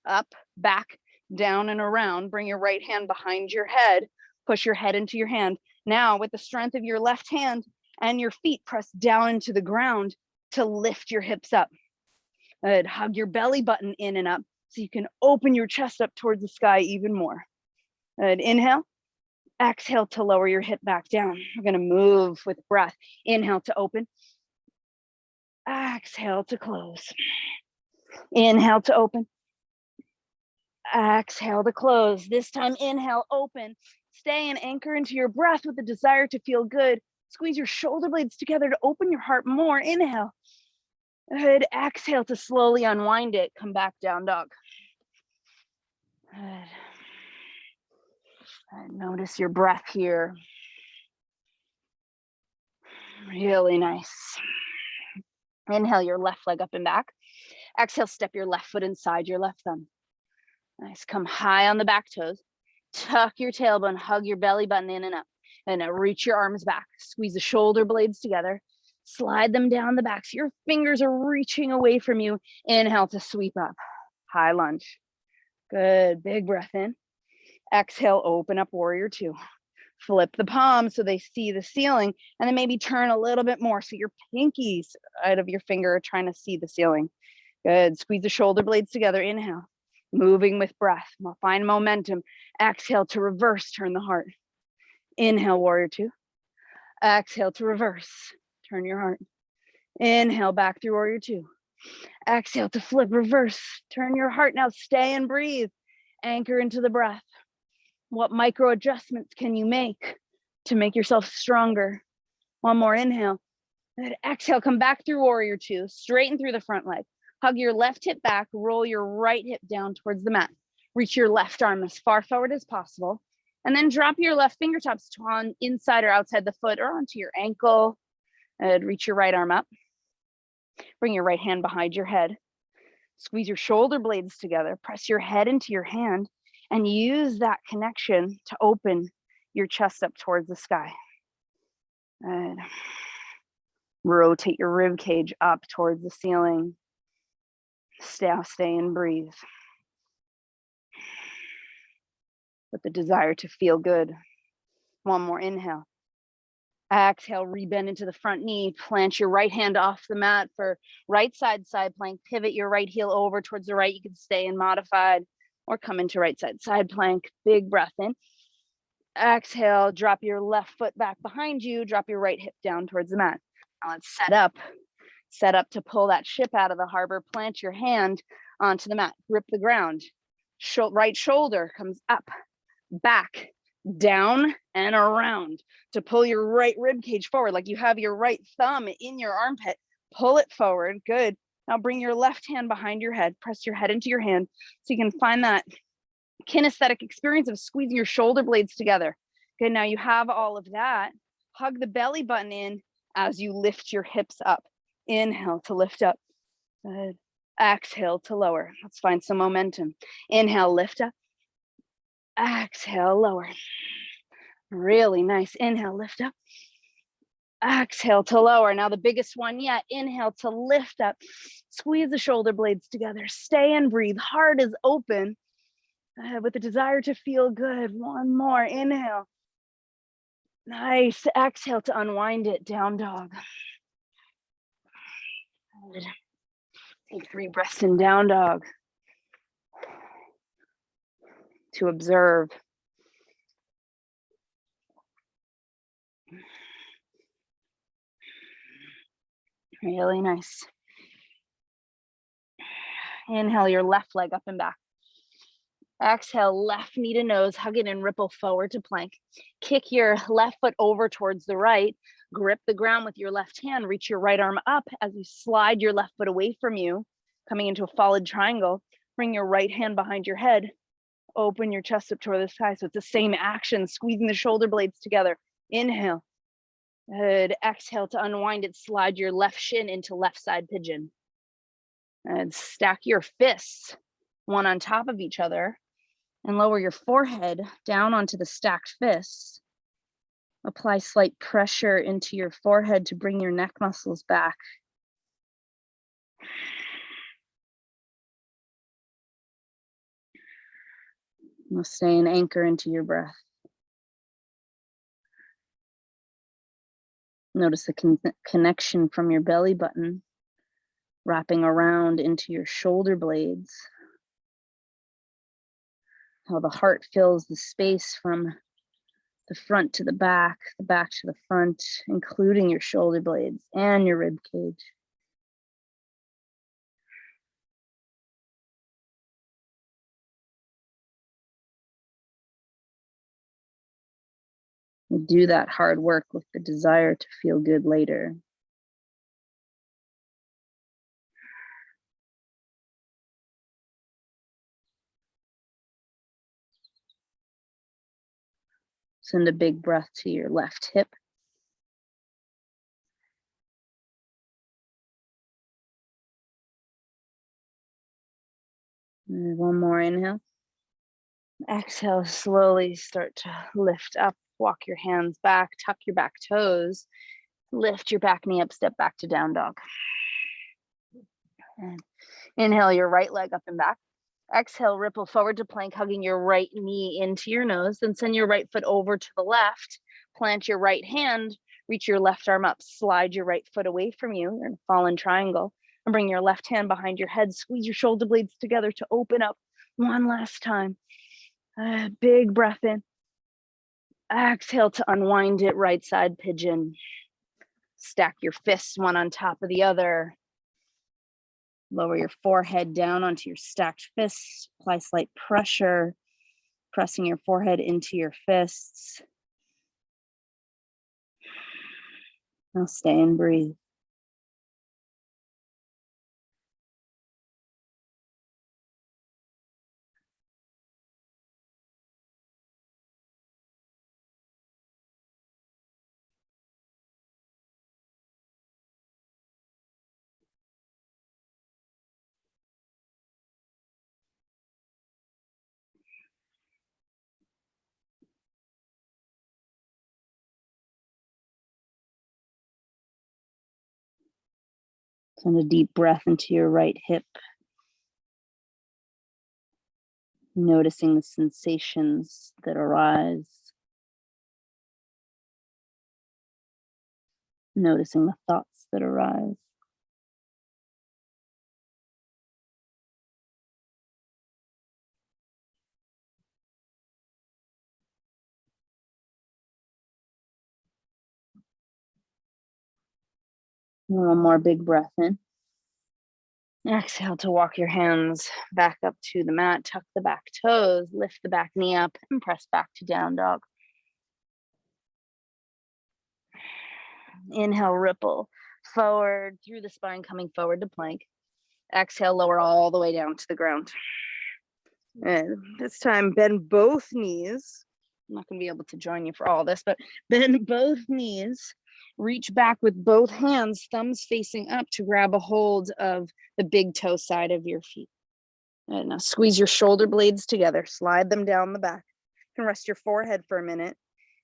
Up, back, down and around. Bring your right hand behind your head. Push your head into your hand. Now with the strength of your left hand and your feet, press down into the ground to lift your hips up. Good. Hug your belly button in and up so you can open your chest up towards the sky even more. Good. Inhale. Exhale to lower your hip back down. We're going to move with breath. Inhale to open. Exhale to close. Inhale to open. Exhale to close. This time, inhale, open. Stay and anchor into your breath with the desire to feel good. Squeeze your shoulder blades together to open your heart more. Inhale. Good. Exhale to slowly unwind it. Come back, down dog. Good. And notice your breath here. Really nice. Inhale your left leg up and back. Exhale, step your left foot inside your left thumb. Nice. Come high on the back toes. Tuck your tailbone, hug your belly button in and up. And now reach your arms back. Squeeze the shoulder blades together. Slide them down the back so your fingers are reaching away from you. Inhale to sweep up. High lunge. Good. Big breath in. Exhale, open up warrior two. Flip the palm so they see the ceiling, and then maybe turn a little bit more so your pinky side of your finger are trying to see the ceiling. Good. Squeeze the shoulder blades together. Inhale. Moving with breath. Find momentum. Exhale to reverse. Turn the heart. Inhale, warrior two. Exhale to reverse. Turn your heart. Inhale, back through warrior two. Exhale to flip, reverse. Turn your heart. Now stay and breathe. Anchor into the breath. What micro adjustments can you make to make yourself stronger? One more inhale. Then exhale, come back through warrior two. Straighten through the front leg. Hug your left hip back. Roll your right hip down towards the mat. Reach your left arm as far forward as possible. And then drop your left fingertips on inside or outside the foot or onto your ankle. And reach your right arm up. Bring your right hand behind your head. Squeeze your shoulder blades together. Press your head into your hand and use that connection to open your chest up towards the sky. And rotate your rib cage up towards the ceiling. Stay and breathe. With the desire to feel good. One more inhale. Exhale, rebend into the front knee. Plant your right hand off the mat for right side plank. Pivot your right heel over towards the right. You can stay in modified or come into right side plank. Big breath in. Exhale, drop your left foot back behind you. Drop your right hip down towards the mat. Now let's set up. Set up to pull that ship out of the harbor. Plant your hand onto the mat. Grip the ground. Right shoulder comes up, back, down, and around to pull your right rib cage forward, like you have your right thumb in your armpit. Pull it forward. Good. Now bring your left hand behind your head. Press your head into your hand so you can find that kinesthetic experience of squeezing your shoulder blades together. Good. Now you have all of that. Hug the belly button in as you lift your hips up. Inhale to lift up. Good. Exhale to lower. Let's find some momentum. Inhale, lift up. Exhale, lower. Really nice. Inhale, lift up. Exhale to lower. Now the biggest one yet. Inhale to lift up. Squeeze the shoulder blades together. Stay and breathe. Heart is open with the desire to feel good. One more. Inhale. Nice. Exhale to unwind it. Down dog. Good. Take 3 breaths in down dog. To observe. Really nice. Inhale your left leg up and back. Exhale, left knee to nose, hug it and ripple forward to plank. Kick your left foot over towards the right. Grip the ground with your left hand. Reach your right arm up as you slide your left foot away from you, coming into a folded triangle. Bring your right hand behind your head. Open your chest up toward the sky. So it's the same action, squeezing the shoulder blades together. Inhale. Good. Exhale to unwind it. Slide your left shin into left side pigeon. And stack your fists, one on top of each other, and lower your forehead down onto the stacked fists. Apply slight pressure into your forehead to bring your neck muscles back. You'll stay and anchor into your breath. Notice the connection from your belly button wrapping around into your shoulder blades. How the heart fills the space from the front to the back to the front, including your shoulder blades and your rib cage. We do that hard work with the desire to feel good later. Send a big breath to your left hip. And one more inhale. Exhale, slowly start to lift up. Walk your hands back, tuck your back toes, lift your back knee up, step back to down dog. And inhale your right leg up and back. Exhale, ripple forward to plank, hugging your right knee into your nose. Then send your right foot over to the left. Plant your right hand, reach your left arm up, slide your right foot away from you. You're in a fallen triangle. And bring your left hand behind your head. Squeeze your shoulder blades together to open up one last time. Big breath in. Exhale to unwind it, right side pigeon. Stack your fists one on top of the other. Lower your forehead down onto your stacked fists. Apply slight pressure, pressing your forehead into your fists. Now stay and breathe. Send a deep breath into your right hip. Noticing the sensations that arise. Noticing the thoughts that arise. One more big breath in. Exhale to walk your hands back up to the mat. Tuck the back toes, lift the back knee up, and press back to down dog. Inhale, ripple forward through the spine, coming forward to plank. Exhale, lower all the way down to the ground. And this time, bend both knees. I'm not going to be able to join you for all this, but bend both knees. Reach back with both hands, thumbs facing up to grab a hold of the big toe side of your feet. And now squeeze your shoulder blades together, slide them down the back. You can rest your forehead for a minute.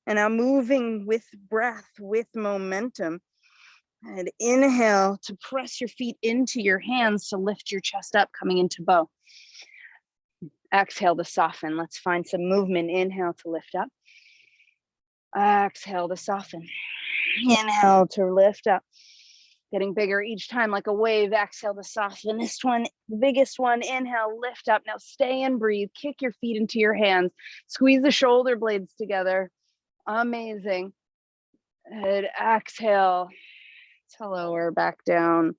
And now moving with breath, with momentum. And inhale to press your feet into your hands to lift your chest up, coming into bow. Exhale to soften. Let's find some movement. Inhale to lift up. Exhale to soften. Inhale to lift up. Getting bigger each time like a wave. Exhale to soften. This one, the biggest one. Inhale, lift up. Now stay and breathe. Kick your feet into your hands. Squeeze the shoulder blades together. Amazing. And exhale to lower back down.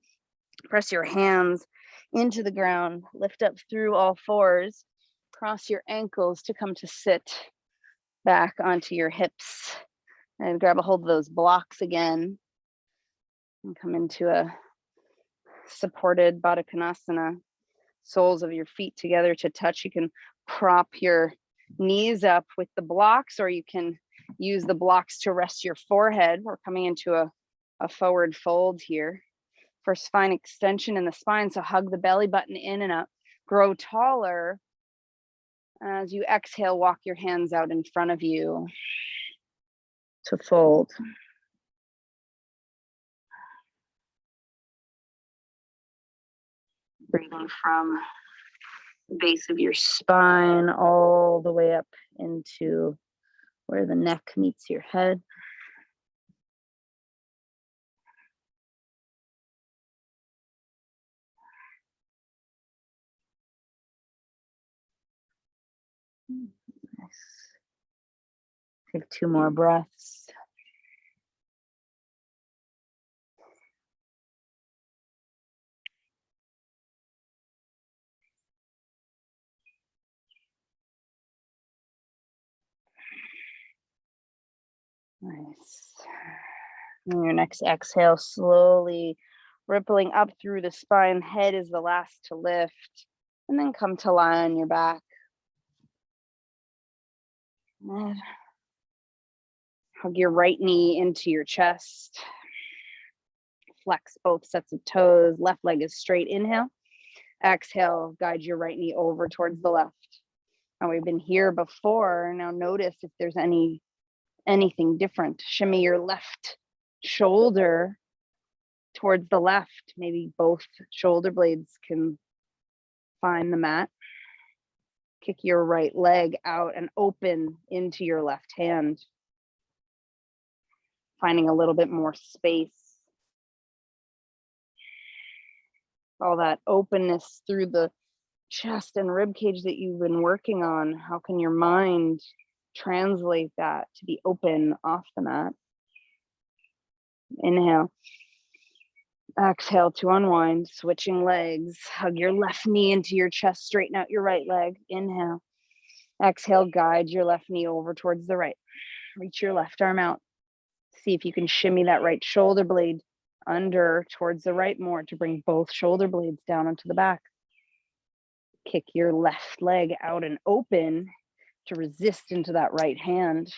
Press your hands into the ground. Lift up through all fours. Cross your ankles to come to sit back onto your hips. And grab a hold of those blocks again. And come into a supported Baddha Konasana. Soles of your feet together to touch. You can prop your knees up with the blocks, or you can use the blocks to rest your forehead. We're coming into a forward fold here. For spine extension in the spine, so hug the belly button in and up. Grow taller. As you exhale, walk your hands out in front of you to fold. Breathing from the base of your spine all the way up into where the neck meets your head. Nice. Take 2 more breaths. Nice. And your next exhale, slowly rippling up through the spine. Head is the last to lift. And then come to lie on your back. And hug your right knee into your chest. Flex both sets of toes. Left leg is straight. Inhale. Exhale, guide your right knee over towards the left. Now we've been here before. Now notice if there's anything different. Shimmy your left shoulder towards the left. Maybe both shoulder blades can find the mat. Kick your right leg out and open into your left hand, finding a little bit more space. All that openness through the chest and rib cage that you've been working on. How can your mind translate that to be open off the mat? Inhale. Exhale to unwind, switching legs. Hug your left knee into your chest, straighten out your right leg. Inhale. Exhale, guide your left knee over towards the right. Reach your left arm out. See if you can shimmy that right shoulder blade under towards the right more to bring both shoulder blades down onto the back. Kick your left leg out and open to resist into that right hand.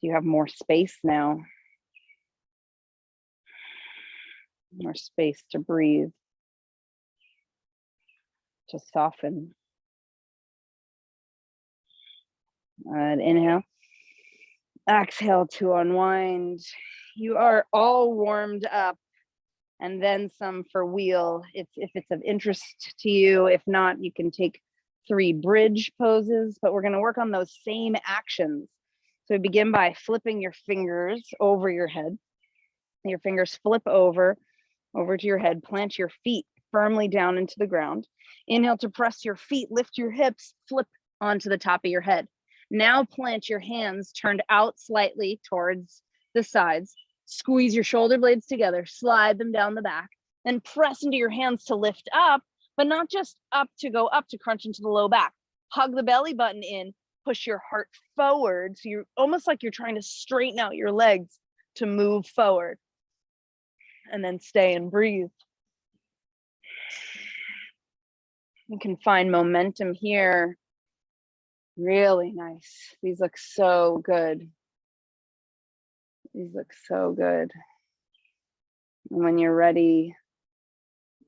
You have more space now. More space to breathe, to soften. And inhale. Exhale to unwind. You are all warmed up, and then some for wheel. If it's of interest to you. If not, you can take 3 bridge poses, but we're going to work on those same actions. So we begin by flipping your fingers over your head. Your fingers flip over to your head. Plant your feet firmly down into the ground. Inhale to press your feet, lift your hips, flip onto the top of your head. Now plant your hands turned out slightly towards the sides. Squeeze your shoulder blades together, slide them down the back, then press into your hands to lift up, but not just up to go up to crunch into the low back. Hug the belly button in, push your heart forward. So you're almost like you're trying to straighten out your legs to move forward. And then stay and breathe. You can find momentum here. Really nice. These look so good. These look so good. And when you're ready,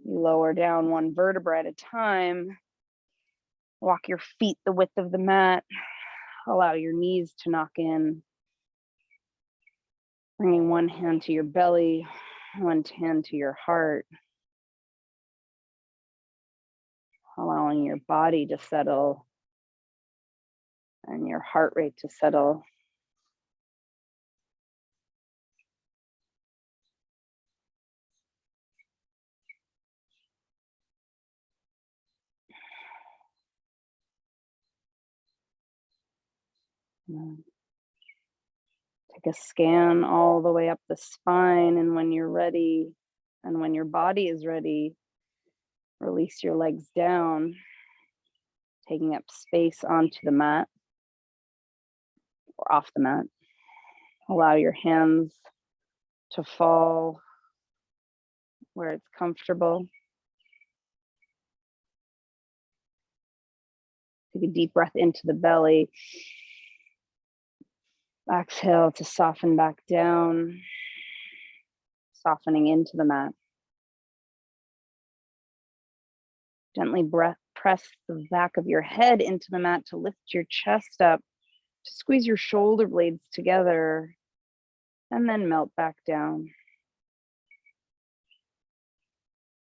you lower down 1 vertebra at a time. Walk your feet the width of the mat. Allow your knees to knock in. Bringing 1 hand to your belly, 1 hand to your heart. Allowing your body to settle and your heart rate to settle. Take a scan all the way up the spine, and when you're ready, and when your body is ready, release your legs down, taking up space onto the mat or off the mat. Allow your hands to fall where it's comfortable. Take a deep breath into the belly. Exhale to soften back down, softening into the mat. Gently press the back of your head into the mat to lift your chest up, to squeeze your shoulder blades together, and then melt back down.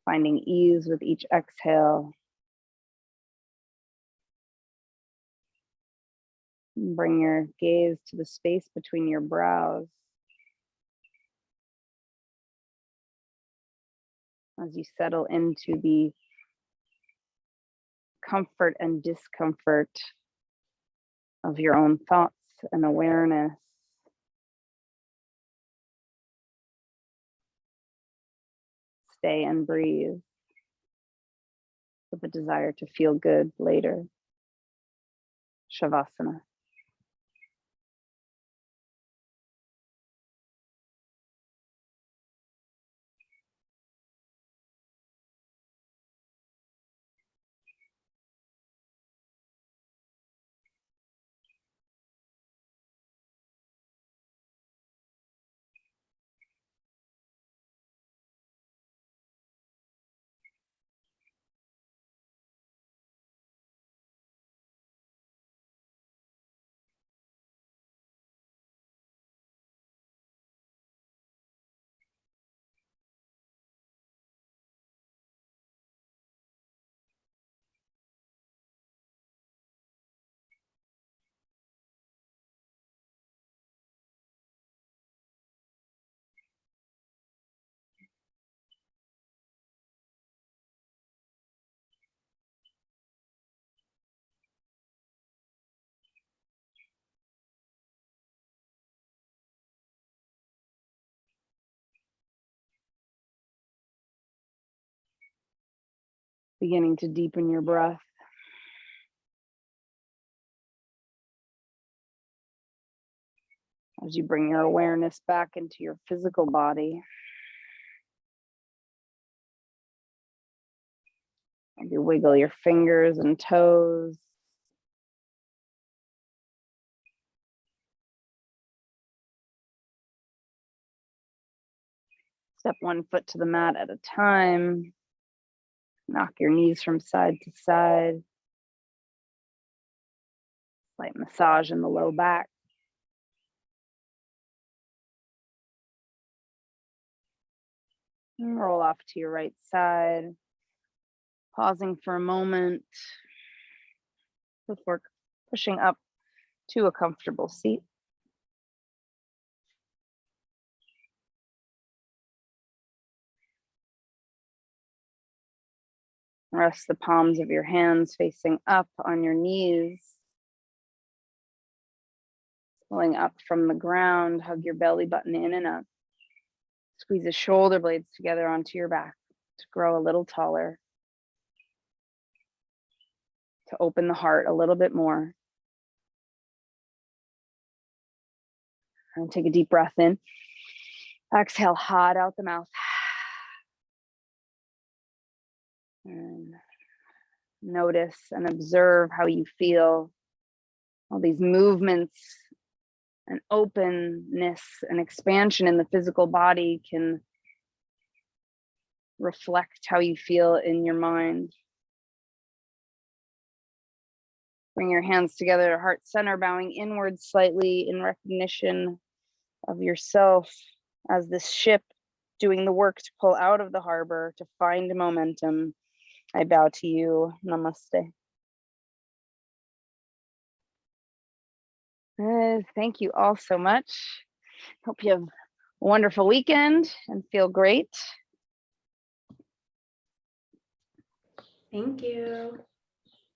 Finding ease with each exhale. Bring your gaze to the space between your brows. As you settle into the comfort and discomfort of your own thoughts and awareness. Stay and breathe with the desire to feel good later. Shavasana. Beginning to deepen your breath. As you bring your awareness back into your physical body. Maybe wiggle your fingers and toes. Step one foot to the mat at a time. Knock your knees from side to side. Slight massage in the low back. And roll off to your right side. Pausing for a moment before pushing up to a comfortable seat. Rest the palms of your hands facing up on your knees. Pulling up from the ground, hug your belly button in and up. Squeeze the shoulder blades together onto your back to grow a little taller. To open the heart a little bit more. And take a deep breath in. Exhale hot out the mouth. And notice and observe how you feel. All these movements and openness and expansion in the physical body can reflect how you feel in your mind. Bring your hands together at heart center, bowing inward slightly in recognition of yourself as this ship doing the work to pull out of the harbor, to find momentum. I bow to you. Namaste. Thank you all so much. Hope you have a wonderful weekend and feel great. Thank you.